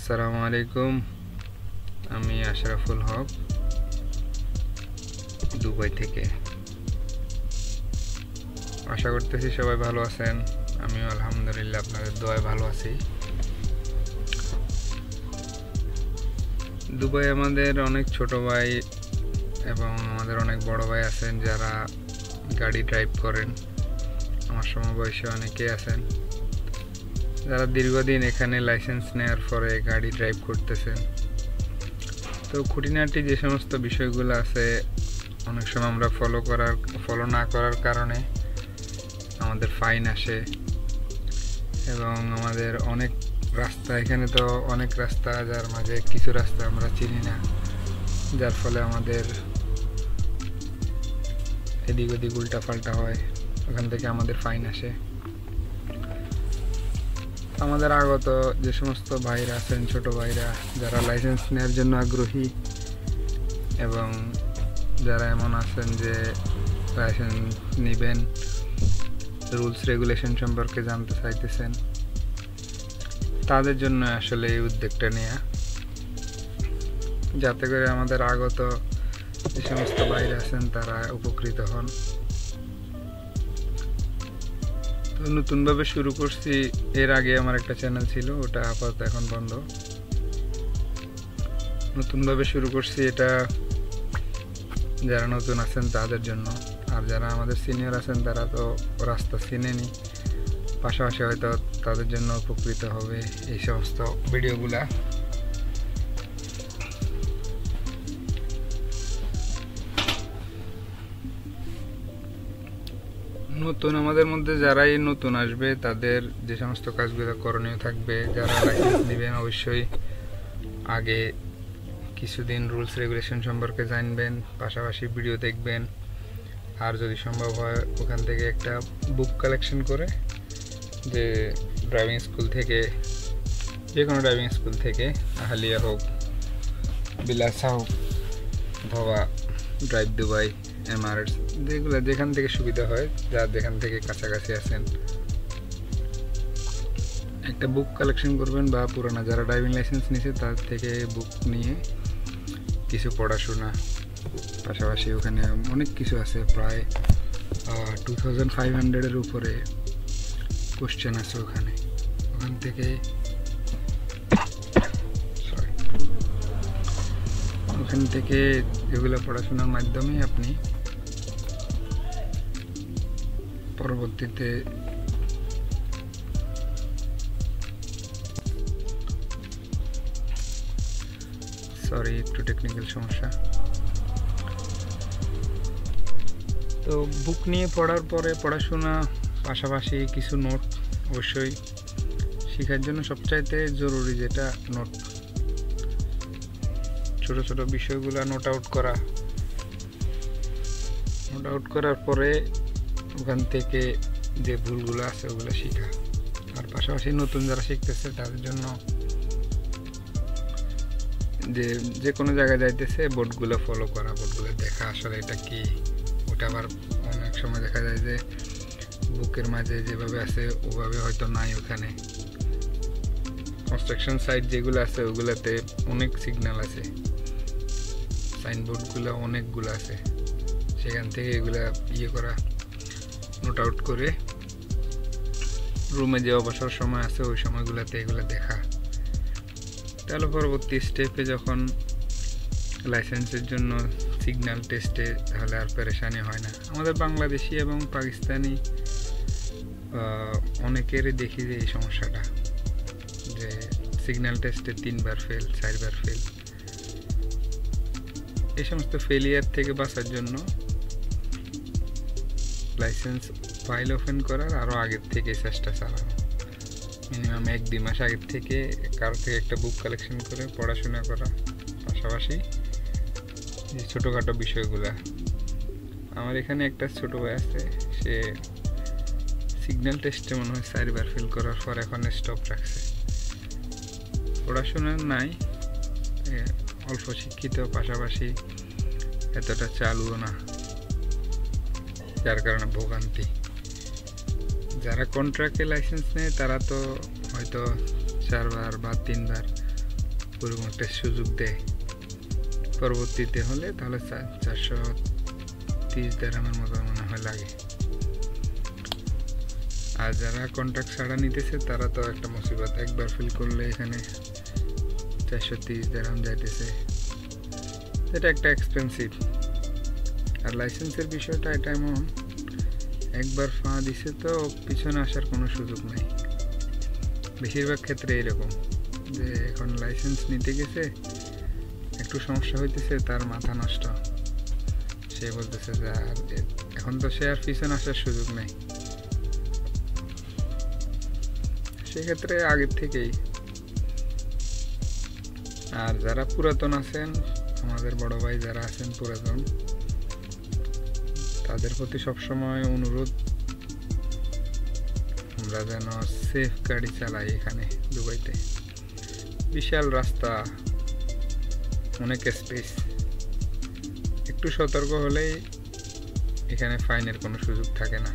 আসসালামু আলাইকুম, আমি আশরাফুল হক দুবাই থেকে। আশা করতেছি সবাই ভালো আছেন। আমিও আলহামদুলিল্লাহ আপনাদের দোয়ায় ভালো আছি। দুবাই আমাদের অনেক ছোট ভাই এবং আমাদের অনেক বড় ভাই আছেন যারা গাড়ি ড্রাইভ করেন। আমার সমবয়সী অনেকেই আছেন যারা দীর্ঘদিন এখানে লাইসেন্স নেওয়ার পরে গাড়ি ড্রাইভ করতেছেন। তো খুঁটিনাটি যে সমস্ত বিষয়গুলো আছে অনেক সময় আমরা ফলো না করার কারণে আমাদের ফাইন আসে এবং আমাদের অনেক রাস্তা, এখানে তো অনেক রাস্তা, যার মাঝে কিছু রাস্তা আমরা চিনি না, যার ফলে আমাদের এদিক ওদিক উল্টাপাল্টা হয়, ওখান থেকে আমাদের ফাইন আসে। আমাদের আগত যে সমস্ত ভাইরা আছেন, ছোট ভাইরা যারা লাইসেন্স নেওয়ার জন্য আগ্রহী এবং যারা এমন আছেন যে লাইসেন্স নেবেন, রুলস রেগুলেশন সম্পর্কে জানতে চাইতেছেন, তাদের জন্য আসলে এই উদ্যোগটা নেওয়া, যাতে করে আমাদের আগত যে সমস্ত ভাইরা আছেন তারা উপকৃত হন। তো নতুনভাবে শুরু করছি। এর আগে আমার একটা চ্যানেল ছিল, ওটা আপাতত এখন বন্ধ। নতুনভাবে শুরু করছি, এটা যারা নতুন আছেন তাদের জন্য। আর যারা আমাদের সিনিয়র আছেন তারা তো রাস্তা চিনেনি, পাশাপাশি হয়তো তাদের জন্য উপকৃত হবে এই সমস্ত ভিডিওগুলা। নতুন আমাদের মধ্যে যারাই নতুন আসবে তাদের যে সমস্ত কাজগুলো করণীয় থাকবে, যারা লাইসেন্স নেবেন অবশ্যই আগে কিছুদিন রুলস রেগুলেশন সম্পর্কে জানবেন, পাশাপাশি ভিডিও দেখবেন। আর যদি সম্ভব হয় ওখান থেকে একটা বুক কালেকশন করে, যে ড্রাইভিং স্কুল থেকে, যে কোনো ড্রাইভিং স্কুল থেকে, আহলিয়া হোক, বিলাসা হোক, অথবা ড্রাইভ দুবাই, এমআরএস, যেগুলো যেখান থেকে সুবিধা হয়, যার যেখান থেকে কাছাকাছি আছেন, একটা বুক কালেকশন করবেন। বা পুরোনো যারা ড্রাইভিং লাইসেন্স নিয়েছে তার থেকে বুক নিয়ে কিছু পড়াশোনা, পাশাপাশি ওখানে অনেক কিছু আছে, প্রায় 2500-এর উপরে কোশ্চেন আছে ওখানে। ওখান থেকে এগুলো পড়াশোনার মাধ্যমে আপনি পরবর্তীতে একটু টেকনিক্যাল সমস্যা। তো বুক নিয়ে পড়ার পরে পড়াশোনা, পাশাপাশি কিছু নোট অবশ্যই শেখার জন্য সবচাইতে জরুরি যেটা নোট, ছোট ছোট বিষয়গুলো নোট আউট করার পরে ওখান থেকে যে ভুলগুলো আছে ওগুলো শেখা। আর পাশাপাশি নতুন যারা শিখতেছে তাদের জন্য যে কোনো জায়গায় যাইতেছে বোর্ডগুলো ফলো করা, বোর্ডগুলো দেখা আসলে এটা কি। ওটা আবার অনেক সময় দেখা যায় যে বুকের মাঝে যেভাবে আছে ওভাবে হয়তো নাই। ওখানে কনস্ট্রাকশন সাইট যেগুলো আছে ওগুলোতে অনেক সিগন্যাল আছে, সাইনবোর্ডগুলো অনেকগুলো আছে, সেখান থেকে এগুলা করা, নোট আউট করে রুমে যে অবসর সময় আছে ওই সময়গুলোতে এগুলো দেখা। তাহলে পরবর্তী স্টেপে যখন লাইসেন্সের জন্য সিগন্যাল টেস্টে, তাহলে আর পেরেশানি হয় না। আমাদের বাংলাদেশি এবং পাকিস্তানি অনেকেরই দেখি যে এই সমস্যাটা, যে সিগন্যাল টেস্টে 3বার ফেল, 4বার ফেল। এই সমস্ত ফেলিয়ার থেকে বাঁচার জন্য লাইসেন্স ফাইল ওপেন করার আরও আগের থেকে চেষ্টা চালানো, মিনিমাম 1-2 মাস আগের থেকে কারো থেকে একটা বুক কালেকশন করে পড়াশোনা করা, পাশাপাশি যে ছোটোখাটো বিষয়গুলা। আমার এখানে একটা ছোটো ভাই আছে, সে সিগন্যাল টেস্টে মনে হয় 4বার ফেল করার পর এখন স্টপ রাখছে। পড়াশোনা নাই, অল্প শিক্ষিত, পাশাপাশি এতটা চালুও না, যার কারণে ভোগান্তি। যারা কন্ট্রাক্টে লাইসেন্স নেয় তারা তো হয়তো 4বার বা 3বার ওরকম একটা সুযোগ দেয়। পরবর্তীতে হলে তাহলে 430 দিরহামের মতো মনে হয় লাগে। আর যারা কন্ট্রাক্ট ছাড়া নিতেছে তারা তো একটা মুসিবত, একবার ফিল করলে এখানে 430 দিরহাম যাইতেছে, এটা একটা এক্সপেন্সিভ। আর লাইসেন্সের বিষয়টা এটা এমন, একবার ফা দিছে তো পিছনে আসার কোনো সুযোগ নাই। বেশিরভাগ ক্ষেত্রে এরকম যে এখন লাইসেন্স নিতে গেছে, একটু সমস্যা হইতেছে, তার মাথা নষ্ট, সে বলতেছে যে এখন তো সে আর পিছনে আসার সুযোগ নেই। সেক্ষেত্রে আগের থেকেই। আর যারা পুরাতন আছেন, আমাদের বড় ভাই যারা আছেন পুরাতন, তাদের প্রতি সবসময় অনুরোধ আমরা যেন সেফ গাড়ি চালাই। এখানে দুবাইতে বিশাল রাস্তা, অনেক স্পেস, একটু সতর্ক হলেই এখানে ফাইনের কোনো সুযোগ থাকে না।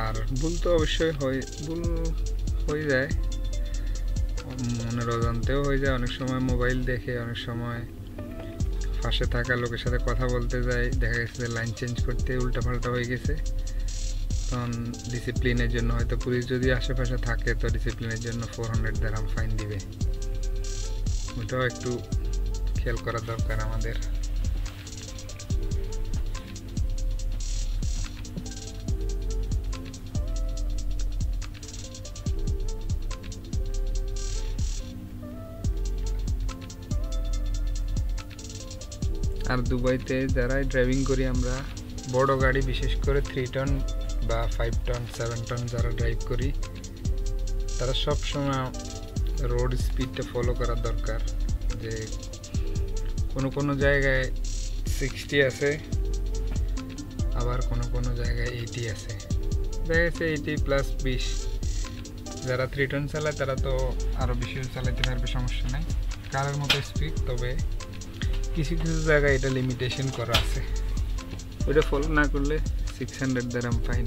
আর ভুল তো অবশ্যই ভুল হয়ে যায়, মনের অজান্তেও হয়ে যায়। অনেক সময় মোবাইল দেখে, অনেক সময় পাশে থাকা লোকের সাথে কথা বলতে যায়, দেখা গেছে যে লাইন চেঞ্জ করতে উল্টাপাল্টা হয়ে গেছে, তখন ডিসিপ্লিনের জন্য হয়তো পুলিশ যদি আশেপাশে থাকে তো ডিসিপ্লিনের জন্য 400 দিরহাম ফাইন দিবে। ওটাও একটু খেয়াল করা দরকার আমাদের। আর দুবাইতে যারাই ড্রাইভিং করি আমরা, বড় গাড়ি বিশেষ করে 3 টন বা 5 টন 7 টন যারা ড্রাইভ করি, তারা সবসময় রোড স্পিডটা ফলো করা দরকার। যে কোনো জায়গায় 60 আছে, আবার কোনো জায়গায় 80 আছে, দেখা গেছে 80+20। যারা 3 টন চালায় তারা তো আরও বেশি চালাতে পারবে, সমস্যা নাই, কারের মতো স্পিড। তবে কিছু জায়গায় এটা লিমিটেশন করা আছে, ওইটা ফলো না করলে 600 দিরহাম ফাইন।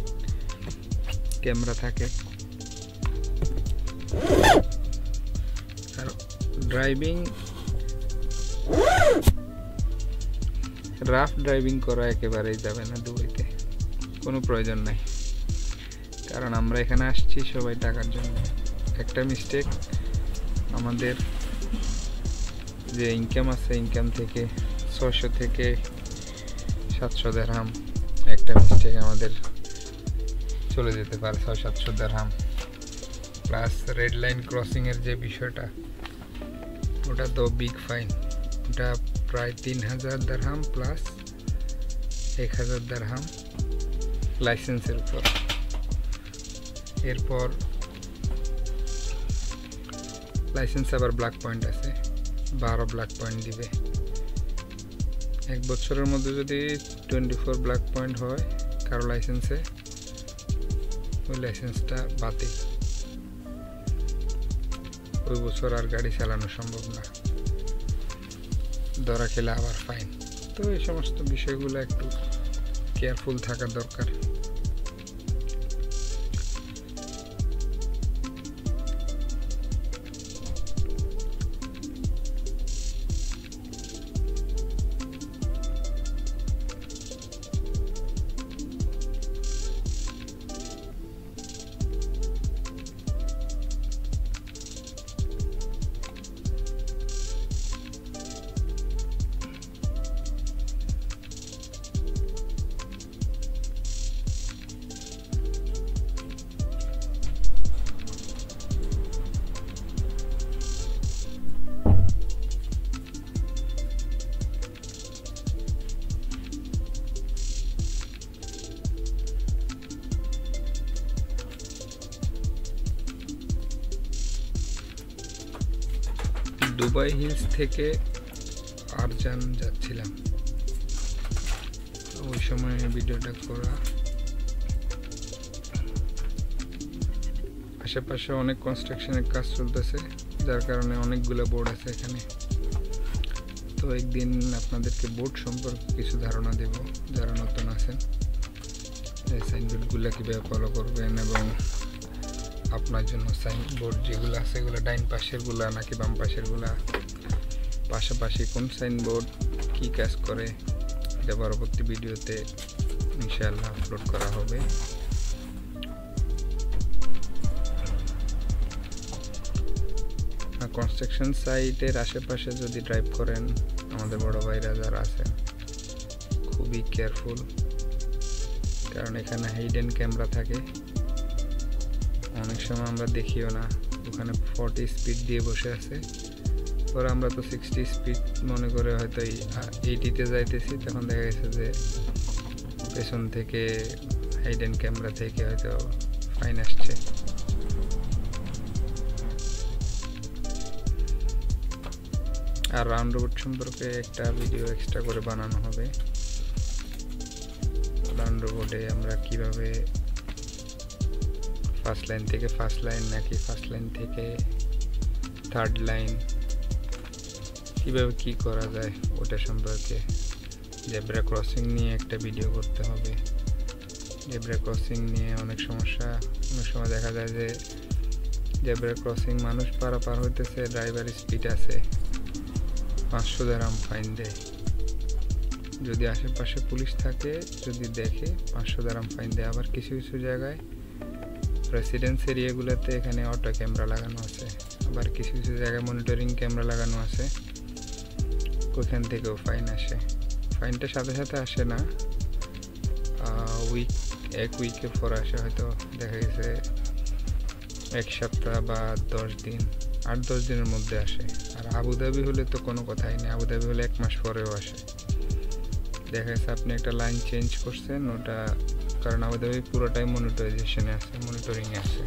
ক্যামেরা থাকে। আর ড্রাইভিং, রাফ ড্রাইভিং করা একেবারেই যাবে না দুবাইতে, কোনো প্রয়োজন নাই। কারণ আমরা এখানে আসছি সবাই টাকার জন্য। একটা মিস্টেক, আমাদের যে ইনকাম আছে, ইনকাম থেকে 600 থেকে 700 দিরহাম, একটা মিস্টেক আমাদের চলে যেতে পারে 600-700 দিরহাম। প্লাস রেড লাইন ক্রসিংয়ের যে বিষয়টা, ওটা তো বিগ ফাইন, ওটা প্রায় 3000 দিরহাম প্লাস 1000 দিরহাম লাইসেন্সের উপর। এরপর লাইসেন্স আবার ব্ল্যাক পয়েন্ট আছে, 12 ব্ল্যাক পয়েন্ট দিবে। 1 বছরের মধ্যে যদি 24 ব্ল্যাক পয়েন্ট হয় কারো লাইসেন্সে, ওই লাইসেন্সটা বাতিল, ওই বছর আর গাড়ি চালানো সম্ভব না, ধরা খেলে আবার ফাইন। তো এই সমস্ত বিষয়গুলো একটু কেয়ারফুল থাকা দরকার। দুবাই হিলস থেকে আরজান যাচ্ছিলাম, ওই সময় ভিডিওটা করা। আশেপাশে অনেক কনস্ট্রাকশনের কাজ চলতেছে, যার কারণে অনেকগুলো বোর্ড আছে এখানে। তো একদিন আপনাদেরকে বোর্ড সম্পর্কে কিছু ধারণা দেব, যারা নতুন আছেন, এই সাইনবোর্ডগুলো কীভাবে ফলো করবেন এবং আপনার জন্য সাইনবোর্ড যেগুলো আছে এগুলো ডাইন পাশেরগুলা নাকি বাম পাশেরগুলা, পাশাপাশি কোন সাইনবোর্ড কি কাজ করে, এটা পরবর্তী ভিডিওতে ইনশাআল্লাহ আপলোড করা হবে। কনস্ট্রাকশন সাইটের আশেপাশে যদি ড্রাইভ করেন, আমাদের বড় ভাইরা যারা আছেন খুবই কেয়ারফুল, কারণ এখানে হিডেন ক্যামেরা থাকে। অনেক সময় আমরা দেখিও না, ওখানে 40 স্পিড দিয়ে বসে আছে, পরে আমরা তো 60 স্পিড মনে করে হয়তো 80-তে যাইতেছি, তখন দেখা গেছে যে পেছন থেকে হিডেন ক্যামেরা থেকে হয়তো ফাইন আসছে। আর রাউন্ড রোবট সম্পর্কে একটা ভিডিও এক্সট্রা করে বানানো হবে। রাউন্ড রোবটে আমরা কিভাবে ফার্স্ট লাইন থেকে ফার্স্ট লাইন নাকি ফার্স্ট লাইন থেকে থার্ড লাইন কিভাবে কি করা যায় ওটা সম্পর্কে, জেব্রা ক্রসিং নিয়ে একটা ভিডিও করতে হবে। জেব্রা ক্রসিং নিয়ে অনেক সমস্যা, অনেক সময় দেখা যায় যে জেব্রা ক্রসিং মানুষ পারাপার হইতেছে, ড্রাইভার স্পিড আছে, 500 দিরহাম ফাইন দেয়। যদি আশেপাশে পুলিশ থাকে, যদি দেখে 500 দিরহাম ফাইন দেয়। আবার কিছু কিছু জায়গায় রেসিডেন্স এরিয়াগুলোতে এখানে অটো ক্যামেরা লাগানো আছে, আবার কিছু কিছু জায়গায় মনিটরিং ক্যামেরা লাগানো আছে, ওইখান থেকেও ফাইন আসে। ফাইনটা সাথে সাথে আসে না, এক উইকের পর আসে, হয়তো দেখা গেছে 1 সপ্তাহ বা 10 দিন, 8-10 দিনের মধ্যে আসে। আর আবুধাবি হলে তো কোনো কথাই নেই, আবুধাবি হলে 1 মাস পরেও আসে। দেখা যাচ্ছে আপনি একটা লাইন চেঞ্জ করছেন, ওটা কারণ আবুধাবি পুরোটাই মনিটরাইজেশনে আছে, মনিটরিংয়ে আছে,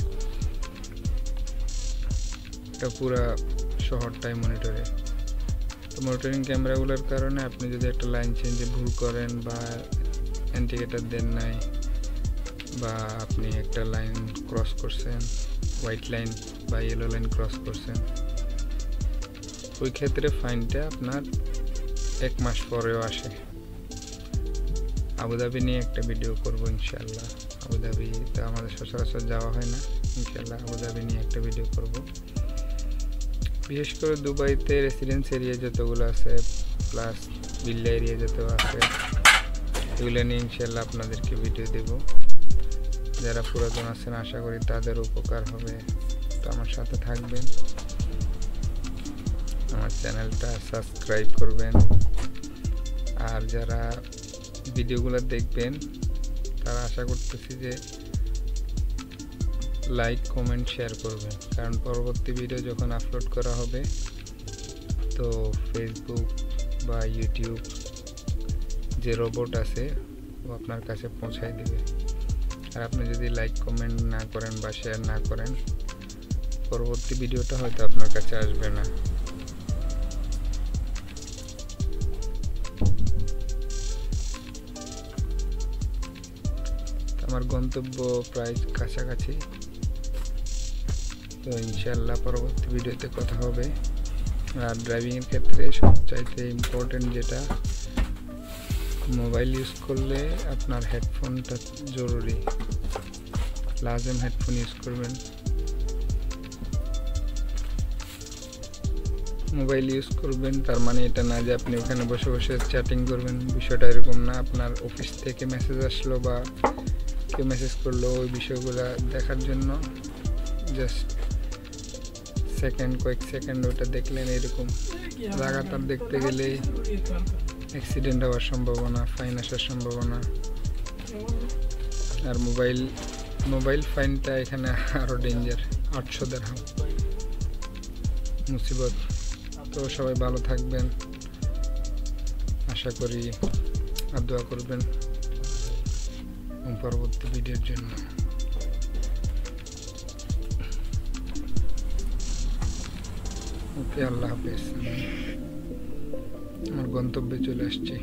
এটা পুরা শহরটাই মনিটরে। তো মনিটরিং ক্যামেরাগুলোর কারণে আপনি যদি একটা লাইন চেঞ্জে ভুল করেন বা ইন্ডিকেটর দেন নাই, বা আপনি একটা লাইন ক্রস করছেন, হোয়াইট লাইন বা ইয়েলো লাইন ক্রস করছেন, ওই ক্ষেত্রে ফাইনটা আপনার 1 মাস পরেও আসে। আবুধাবি নিয়ে একটা ভিডিও করব ইনশাআল্লাহ। আবুধাবিতে আমাদের সচরাচর যাওয়া হয় না, ইনশাআল্লাহ আবুধাবি নিয়ে একটা ভিডিও করব। বিশেষ করে দুবাইতে রেসিডেন্স এরিয়া যতগুলো আছে প্লাস বিল্লা এরিয়া যত আছে, এগুলো নিয়ে ইনশাআল্লাহ আপনাদেরকে ভিডিও দেব। যারা পুরাতন আছেন আশা করি তাদের উপকার হবে, তো আমার সাথে থাকবেন, আমার চ্যানেলটা সাবস্ক্রাইব করবেন। আর যারা ভিডিওগুলো দেখবেন তারা আশা করতেছি যে লাইক কমেন্ট শেয়ার করবেন, কারণ পরবর্তী ভিডিও যখন আপলোড করা হবে তো ফেসবুক বা ইউটিউব যে রোবট আছে ও আপনার কাছে পৌঁছায় দেবে। আর আপনি যদি লাইক কমেন্ট না করেন বা শেয়ার না করেন, পরবর্তী ভিডিওটা হয়তো আপনার কাছে আসবে না। আমার গন্তব্য প্রায় কাছাকাছি, তো ইনশাআল্লাহ পরবর্তী ভিডিওতে কথা হবে। আর ড্রাইভিংয়ের ক্ষেত্রে সবচাইতে ইম্পর্টেন্ট যেটা, মোবাইল ইউজ করলে আপনার হেডফোনটা জরুরি, লাজেম হেডফোন ইউজ করবেন। মোবাইল ইউজ করবেন তার মানে এটা না যে আপনি ওখানে বসে বসে চ্যাটিং করবেন, বিষয়টা এরকম না। আপনার অফিস থেকে মেসেজ আসলো বা কেউ মেসেজ করলো, ওই বিষয়গুলো দেখার জন্য জাস্ট কয়েক সেকেন্ড ওটা দেখলেন, এরকম লাগাতার দেখতে গেলে অ্যাক্সিডেন্ট হওয়ার সম্ভাবনা, ফাইন আসার সম্ভাবনা। আর মোবাইল ফাইনটা এখানে আরও ডেঞ্জার, 800 দিরহাম মুসিবত। তো সবাই ভালো থাকবেন আশা করি, আর দোয়া করবেন পরবর্তী ভিডিওর জন্য। ওকে, আল্লাহ হাফেজ। আমার গন্তব্যে চলে আসছি।